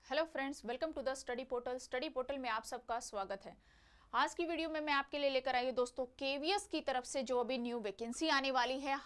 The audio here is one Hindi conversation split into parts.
Hello friends, welcome to the study portal. Study portal में आप सबका स्वागत है। आज की वीडियो में मैं आपके लिए लेकर आई हूँ दोस्तों केवीएस की तरफ से जो अभी न्यू वैकेंसी आने वाली है।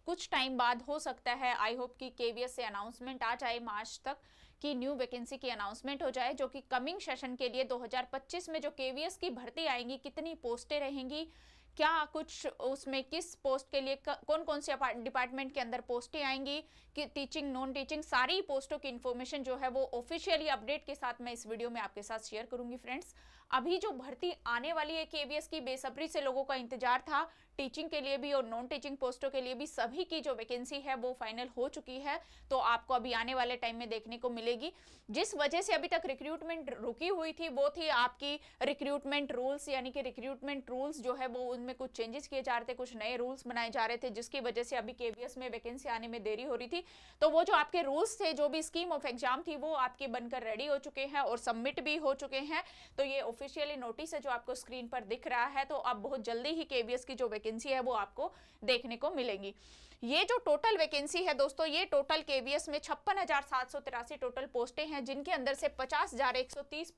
कुछ टाइम बाद हो सकता है, आई होप कि केवीएस से अनाउंसमेंट आ जाए मार्च तक कि न्यू वैकेंसी की अनाउंसमेंट हो जाए, जो कि कमिंग सेशन के लिए 2025 में जो केवीएस की भर्ती आएंगी, कितनी पोस्टें रहेंगी, क्या कुछ उसमें किस पोस्ट के लिए कौन कौन से डिपार्टमेंट के अंदर पोस्टें आएंगी, कि टीचिंग नॉन टीचिंग सारी पोस्टों की इन्फॉर्मेशन जो है वो ऑफिशियली अपडेट के साथ मैं इस वीडियो में आपके साथ शेयर करूंगी। फ्रेंड्स, अभी जो भर्ती आने वाली है केवीएस की, बेसब्री से लोगों का इंतजार था। टीचिंग के लिए भी और नॉन टीचिंग पोस्टों के लिए भी सभी की जो वैकेंसी है वो फाइनल हो चुकी है, तो आपको अभी आने वाले टाइम में देखने को मिलेगी। जिस वजह से अभी तक रिक्रूटमेंट रुकी हुई थी वो थी आपकी रिक्रूटमेंट रूल्स, यानी कि रिक्रूटमेंट रूल्स जो है वो उनमें कुछ चेंजेस किए जा रहे थे, कुछ नए रूल्स बनाए जा रहे थे, जिसकी वजह से अभी केवीएस में वैकेंसी आने में देरी हो रही थी। तो वो जो आपके रूल्स थे, जो भी स्कीम ऑफ एग्जाम थी, वो आपके बनकर रेडी हो चुके हैं और सबमिट भी हो चुके हैं। तो ये ऑफिशियली नोटिस है जो आपको स्क्रीन पर दिख रहा है। तो अब बहुत जल्दी ही केवीएस की जो वैकेंसी है वो आपको देखने को मिलेगी। ये जो टोटल वैकेंसी है दोस्तों, ये टोटल केवीएस में 56,783 टोटल पोस्टें हैं, जिनके अंदर से 50,130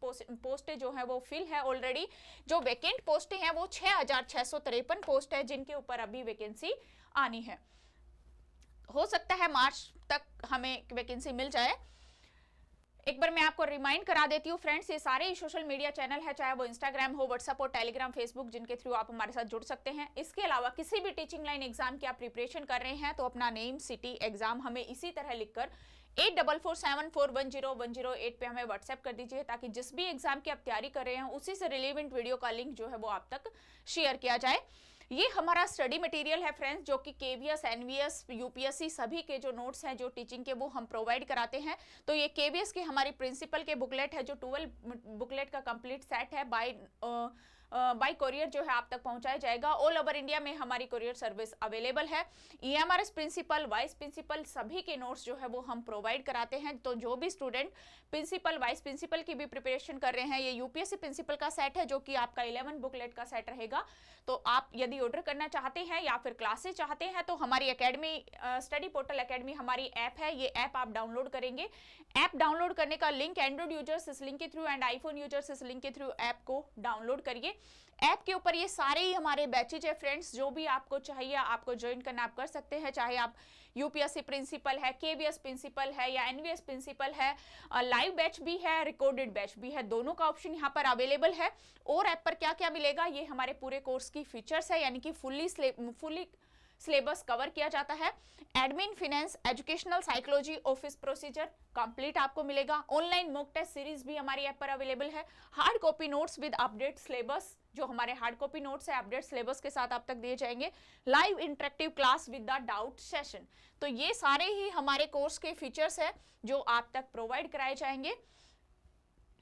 पोस्टें जो है वो फिल है ऑलरेडी। जो वैकेंट पोस्टें हैं वो 6,653 पोस्ट है, जिनके ऊपर अभी वैकेंसी आनी है। हो सकता है मार्च तक हमें वैकेंसी मिल जाए। एक बार मैं आपको रिमाइंड करा देती हूँ फ्रेंड्स, ये सारे सोशल मीडिया चैनल है, चाहे वो इंस्टाग्राम हो, व्हाट्सएप हो, टेलीग्राम, फेसबुक, जिनके थ्रू आप हमारे साथ जुड़ सकते हैं। इसके अलावा किसी भी टीचिंग लाइन एग्जाम की आप प्रिपरेशन कर रहे हैं तो अपना नेम, सिटी, एग्जाम हमें इसी तरह लिखकर 8447410108 पे हमें व्हाट्सएप कर दीजिए, ताकि जिस भी एग्जाम की आप तैयारी कर रहे हैं उसी से रिलेवेंट वीडियो का लिंक जो है वो आप तक शेयर किया जाए। ये हमारा स्टडी मटेरियल है फ्रेंड्स, जो कि केवीएस, एनवीएस, यूपीएससी सभी के जो नोट्स हैं जो टीचिंग के, वो हम प्रोवाइड कराते हैं। तो ये केवीएस की हमारी प्रिंसिपल के बुकलेट है, जो 12 बुकलेट का कंप्लीट सेट है, बाय कोरियर जो है आप तक पहुंचाया जाएगा। ऑल ओवर इंडिया में हमारी कोरियर सर्विस अवेलेबल है। ईएमआरएस प्रिंसिपल, वाइस प्रिंसिपल सभी के नोट्स जो है वो हम प्रोवाइड कराते हैं। तो जो भी स्टूडेंट प्रिंसिपल, वाइस प्रिंसिपल की भी प्रिपरेशन कर रहे हैं, ये यूपीएससी प्रिंसिपल का सेट है, जो कि आपका 11 बुकलेट का सेट रहेगा। तो आप यदि ऑर्डर करना चाहते हैं या फिर क्लासेस चाहते हैं तो हमारी एकेडमी, स्टडी पोर्टल एकेडमी हमारी ऐप है। ये ऐप आप डाउनलोड करेंगे। ऐप डाउनलोड करने का लिंक, एंड्रॉइड यूजर्स इस लिंक के थ्रू एंड आईफोन यूजर्स इस लिंक के थ्रू ऐप को डाउनलोड करिए। ऐप के ऊपर ये सारे ही हमारे बैचेज है फ्रेंड्स, जो भी आपको चाहिए आपको ज्वाइन करना आप कर सकते हैं। चाहे आप यूपीएससी प्रिंसिपल है, केवीएस प्रिंसिपल है या एनवीएस प्रिंसिपल है, लाइव बैच भी है, रिकॉर्डेड बैच भी है, दोनों का ऑप्शन यहाँ पर अवेलेबल है। और ऐप पर क्या क्या मिलेगा, ये हमारे पूरे कोर्स की फीचर्स है, यानी कि फुल्ली सिलेबस कवर किया जाता है। Admin, finance, educational, psychology, office procedure complete आपको मिलेगा। ऑनलाइन मॉक टेस्ट सीरीज भी हमारी ऐप पर अवेलेबल है। Hard copy notes with update syllabus, जो हमारे हार्ड कॉपी नोट्स है अपडेट सिलेबस के साथ आप तक दिए जाएंगे। Live interactive class with the doubt session. तो ये सारे ही हमारे कोर्स के फीचर्स है जो आप तक प्रोवाइड कराए जाएंगे।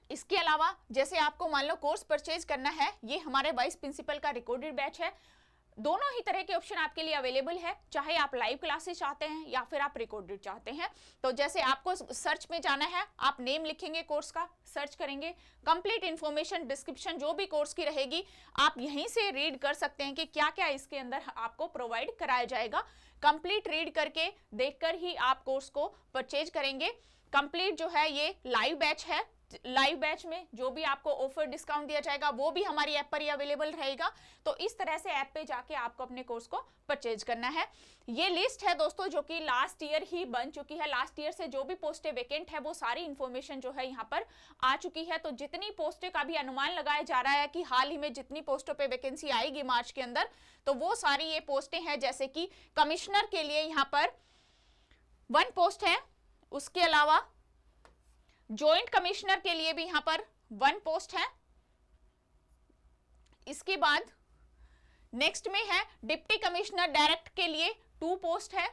इसके अलावा जैसे आपको मान लो कोर्स परचेज करना है, ये हमारे वाइस प्रिंसिपल का रिकॉर्डेड बैच है। दोनों ही तरह के ऑप्शन आपके लिए अवेलेबल है, चाहे आप लाइव क्लासेस चाहते हैं या फिर आप रिकॉर्डेड चाहते हैं। तो जैसे आपको सर्च में जाना है, आप नेम लिखेंगे कोर्स का, सर्च करेंगे, कंप्लीट इंफॉर्मेशन डिस्क्रिप्शन जो भी कोर्स की रहेगी आप यहीं से रीड कर सकते हैं कि क्या क्या इसके अंदर आपको प्रोवाइड कराया जाएगा। कंप्लीट रीड करके देखकर ही आप कोर्स को परचेज करेंगे। कंप्लीट जो है ये लाइव बैच है। लाइव बैच में जो भी आपको ऑफर डिस्काउंट दिया जाएगा वो भी हमारी ऐप पर ही अवेलेबल रहेगा। तो इस तरह से ऐप पे जाके आपको अपने कोर्स को परचेज करना है। ये लिस्ट है दोस्तों जो कि लास्ट ईयर ही बन चुकी है। लास्ट ईयर से जो भी पोस्टें वैकेंट है वो सारी इंफॉर्मेशन जो है यहाँ पर आ चुकी है। तो जितनी पोस्टें का भी अनुमान लगाया जा रहा है कि हाल ही में जितनी पोस्टों पे वैकेंसी आएगी मार्च के अंदर, तो वो सारी ये पोस्टें हैं। जैसे कि कमिश्नर के लिए यहाँ पर 1 पोस्ट है, उसके अलावा जॉइंट कमिश्नर के लिए भी यहां पर 1 पोस्ट है। इसके बाद नेक्स्ट में है डिप्टी कमिश्नर डायरेक्ट के लिए 2 पोस्ट है।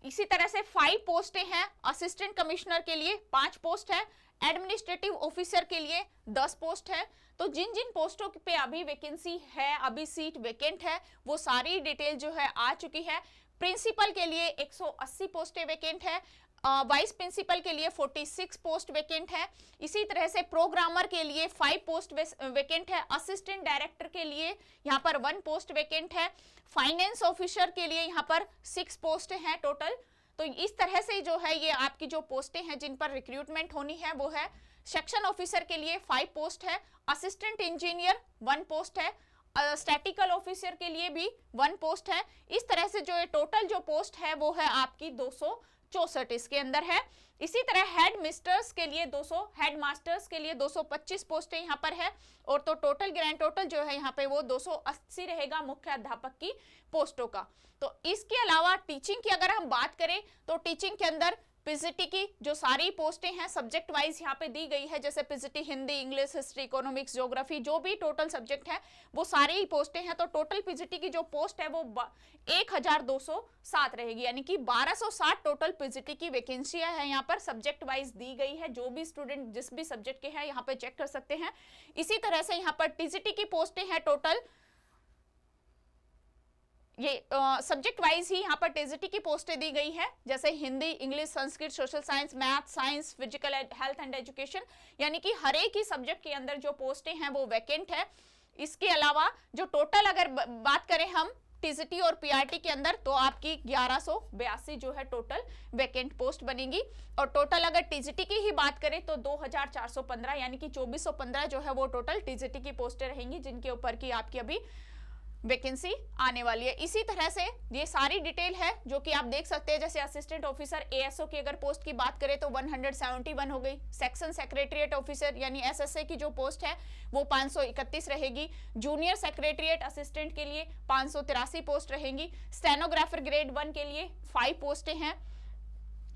इसी तरह से 5 पोस्टें हैं। असिस्टेंट कमिश्नर के लिए 5 पोस्ट है। एडमिनिस्ट्रेटिव ऑफिसर के लिए 10 पोस्ट है। तो जिन जिन पोस्टों पे अभी वैकेंसी है, अभी सीट वैकेंट है, वो सारी डिटेल जो है आ चुकी है। प्रिंसिपल के लिए 180 पोस्टें वैकेंट है। वाइस प्रिंसिपल के लिए 46 पोस्ट वैकेंट है। इसी तरह से प्रोग्रामर के लिए 5 पोस्ट वैकेंट है। असिस्टेंट डायरेक्टर के लिए यहाँ पर 1 पोस्ट वैकेंट है। फाइनेंस ऑफिसर के लिए यहाँ पर 6 पोस्ट हैं टोटल। तो इस तरह से जो है ये आपकी जो पोस्टें हैं जिन पर रिक्रूटमेंट होनी है वो है सेक्शन ऑफिसर के लिए 5 पोस्ट है, असिस्टेंट इंजीनियर 1 पोस्ट है, स्टैटिकल ऑफिसर के लिए भी 1 पोस्ट है। इस तरह से जो टोटल जो पोस्ट है वो है आपकी 264 इसके अंदर है। इसी तरह हेड मिस्टर्स के लिए 200, हेड मास्टर्स के लिए 225 पोस्टें यहाँ पर है और तो टोटल ग्रैंड टोटल जो है यहाँ पे वो 280 रहेगा मुख्य अध्यापक की पोस्टों का। तो इसके अलावा टीचिंग की अगर हम बात करें तो टीचिंग के अंदर पीजीटी की जो सारी पोस्टें हैं सब्जेक्ट वाइज यहाँ पे दी गई है, जैसे PGT Hindi, English, history, economics, geography, जो भी टोटल सब्जेक्ट है वो सारी ही पोस्टें हैं। तो टोटल पीजीटी की जो पोस्ट है वो 1207 रहेगी, यानी कि 1260 टोटल पीजीटी की वैकेंसियां है यहाँ पर सब्जेक्ट वाइज दी गई है। जो भी स्टूडेंट जिस भी सब्जेक्ट के हैं यहाँ पे चेक कर सकते हैं। इसी तरह से यहाँ पर टीजीटी की पोस्टें हैं टोटल, ये सब्जेक्ट वाइज ही यहाँ पर टीजीटी की पोस्टें दी गई है, जैसे Hindi, English, Sanskrit, social science, math, science, physical health and education, यानी कि हर एक ही सब्जेक्ट के अंदर जो पोस्टें हैं वो वैकेंट है। इसके अलावा जो टोटल अगर बात करें हम टीजीटी और पीआरटी के अंदर तो आपकी 1182 जो है टोटल वैकेंट पोस्ट बनेगी। और टोटल अगर टीजीटी की ही बात करें तो 2415 यानी कि 2415 जो है वो टोटल टीजीटी की पोस्टें रहेंगी जिनके ऊपर की आपकी अभी वैकेंसी आने वाली है। इसी तरह से ये सारी डिटेल है जो कि आप देख सकते हैं, जैसे असिस्टेंट ऑफिसर एएसओ की अगर पोस्ट की बात करें तो 171 हो गई, सेक्शन सेक्रेटरिएट ऑफिसर यानी एसएसए की जो पोस्ट है वो 531 रहेगी, जूनियर सेक्रेटरिएट असिस्टेंट के लिए 583 पोस्ट रहेंगी, स्टेनोग्राफर ग्रेड 1 के लिए 5 पोस्टें हैं।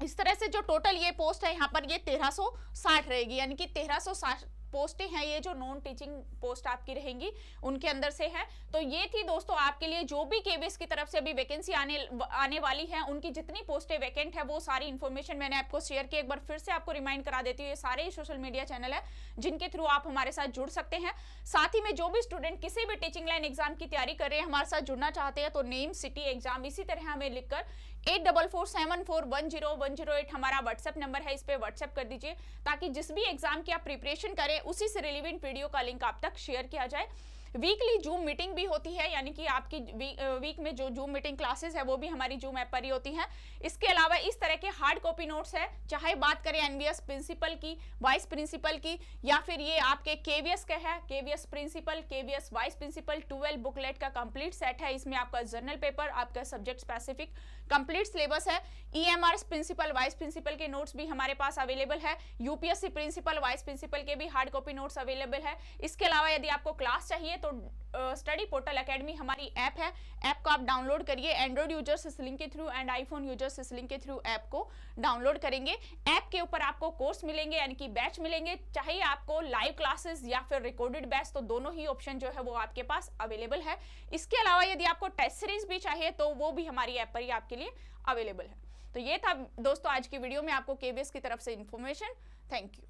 इस तरह से जो टोटल ये पोस्ट है यहाँ पर ये 1360 रहेगी, यानी कि 1360 पोस्टें हैं ये जो नॉन टीचिंग पोस्ट आपकी रहेंगी उनके अंदर से है। तो ये थी दोस्तों आपके लिए जो भी केवीएस की तरफ से अभी वैकेंसी आने वाली है, उनकी जितनी पोस्टें वैकेंट है वो सारी इन्फॉर्मेशन मैंने आपको शेयर की। एक बार फिर से आपको रिमाइंड करा देती हूँ, ये सारे ही सोशल मीडिया चैनल है जिनके थ्रू आप हमारे साथ जुड़ सकते हैं। साथ ही में जो भी स्टूडेंट किसी भी टीचिंग लाइन एग्जाम की तैयारी कर रहे हैं, हमारे साथ जुड़ना चाहते हैं तो नेम, सिटी, एग्जाम इसी तरह हमें लिखकर 8447410108 हमारा व्हाट्सएप नंबर है, इस पे व्हाट्सएप कर दीजिए ताकि जिस भी एग्जाम की आप प्रिपरेशन करें उसी से रिलेवेंट वीडियो का लिंक आप तक शेयर किया जाए। वीकली जूम मीटिंग भी होती है, यानी कि आपकी वीक में जो जूम मीटिंग क्लासेस है वो भी हमारी जूम ऐप पर ही होती है। इसके अलावा इस तरह के हार्ड कॉपी नोट्स है, चाहे बात करें एनवीएस प्रिंसिपल की, वाइस प्रिंसिपल की, या फिर ये आपके केवीएस का है, KVS principal, KVS vice principal 12 booklet का कंप्लीट सेट है। इसमें आपका जर्नल पेपर, आपका सब्जेक्ट स्पेसिफिक कंप्लीट सिलेबस है। ईएमआर प्रिंसिपल, वाइस प्रिंसिपल के नोट्स भी हमारे पास अवेलेबल है। यूपीएससी प्रिंसिपल, वाइस प्रिंसिपल के भी हार्ड कॉपी नोट्स अवेलेबल है। इसके अलावा यदि आपको क्लास चाहिए तो स्टडी पोर्टल एकेडमी हमारी ऐप है, ऐप को आप डाउनलोड करिए। एंड्रॉइड यूजर्स इस लिंक के थ्रू एंड आईफोन यूजर्स इस लिंक के थ्रू ऐप को डाउनलोड करेंगे। ऐप के ऊपर आपको कोर्स मिलेंगे, यानी कि बैच मिलेंगे, चाहे आपको लाइव क्लासेस या फिर रिकॉर्डेड बैच, तो दोनों ही ऑप्शन जो है वो आपके पास अवेलेबल है। इसके अलावा यदि आपको टेस्ट सीरीज भी चाहिए तो वो भी हमारी ऐप पर ही आपके लिए अवेलेबल है। तो ये था दोस्तों आज की वीडियो में आपको केवीएस की तरफ से इंफॉर्मेशन। Thank you.